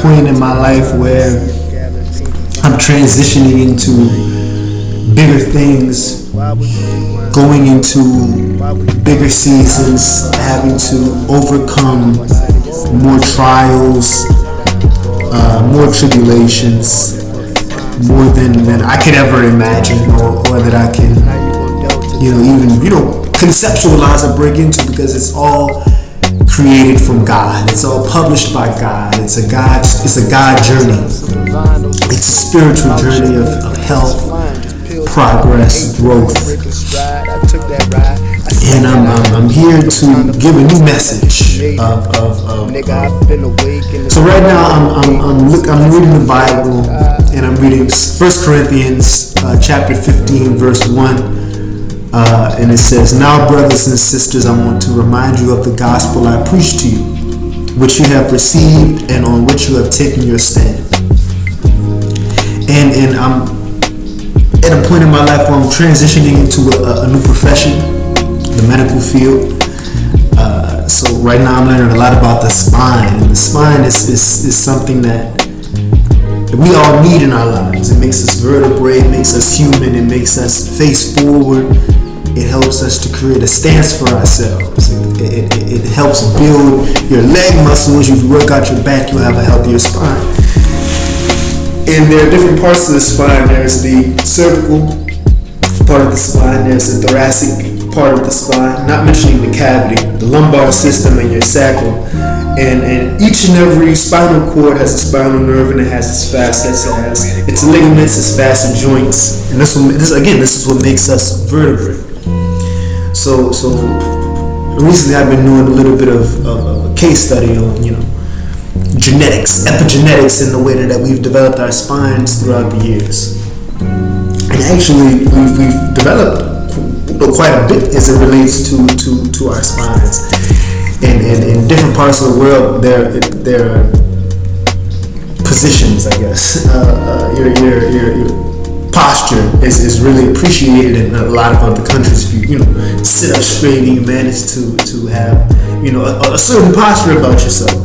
point in my life where I'm transitioning into bigger things, going into bigger seasons, having to overcome more trials, more tribulations, more than I could ever imagine, or that I can, even conceptualize or break into, because it's all created from God. It's all published by God. It's a God journey. It's a spiritual journey of health, progress, growth. And I'm here to give a new message So right now I'm reading the Bible, and I'm reading 1 Corinthians chapter 15 verse 1. And it says, "Now, brothers and sisters, I want to remind you of the gospel I preached to you, which you have received and on which you have taken your stand." And I'm at a point in my life where I'm transitioning into a new profession, the medical field. So right now I'm learning a lot about the spine. And the spine is something that we all need in our lives. It makes us vertebrae, it makes us human, it makes us face forward. It helps us to create a stance for ourselves. It helps build your leg muscles. You work out your back, you'll have a healthier spine. And there are different parts of the spine. There's the cervical part of the spine, there's the thoracic part of the spine, not mentioning the cavity, the lumbar system, and your sacral. And each and every spinal cord has a spinal nerve, and it has its facets, it has its ligaments, its facet joints. And this is what makes us vertebrae. So recently I've been doing a little bit of a case study on, genetics, epigenetics, and the way that we've developed our spines throughout the years. And actually we've developed quite a bit as it relates to our spines. And in different parts of the world, there are positions, I guess. Your posture is really appreciated in a lot of other countries. If you sit up straight and you manage to have a certain posture about yourself.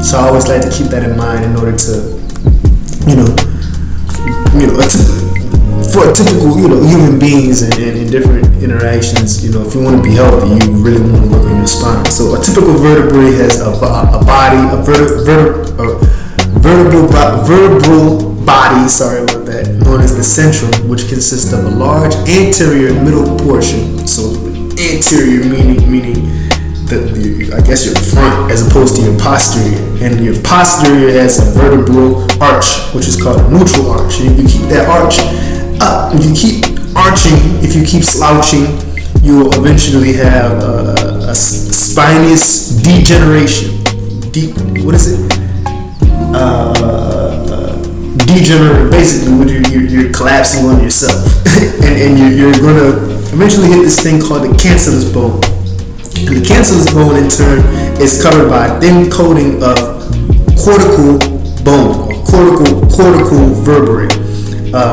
So I always like to keep that in mind in order to for typical human beings and different interactions. If you want to be healthy, you really want to work on your spine. So a typical vertebrae has a body, vertebral body, known as the centrum, which consists of a large anterior middle portion. So anterior meaning your front as opposed to your posterior. And your posterior has a vertebral arch, which is called a neutral arch. And if you keep that arch up, if you keep arching, if you keep slouching, you will eventually have a spinous degeneration. Degenerate, basically, when you're collapsing on yourself. and you're going to eventually hit this thing called the cancellous bone. And the cancellous bone, in turn, is covered by a thin coating of cortical bone, or cortical vertebrae,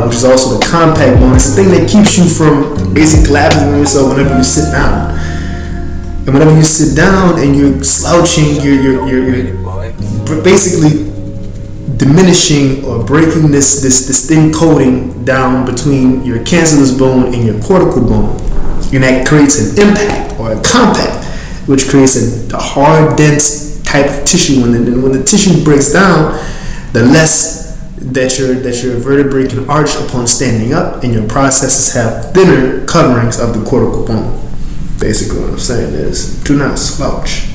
which is also the compact bone. It's the thing that keeps you from basically collapsing on yourself whenever you sit down. And whenever you sit down and you're slouching, you're basically diminishing or breaking this thin coating down between your cancellous bone and your cortical bone. And that creates an impact or a compact, which creates a hard, dense type of tissue. When the tissue breaks down, the less that your vertebrae can arch upon standing up, and your processes have thinner coverings of the cortical bone. Basically what I'm saying is, do not slouch.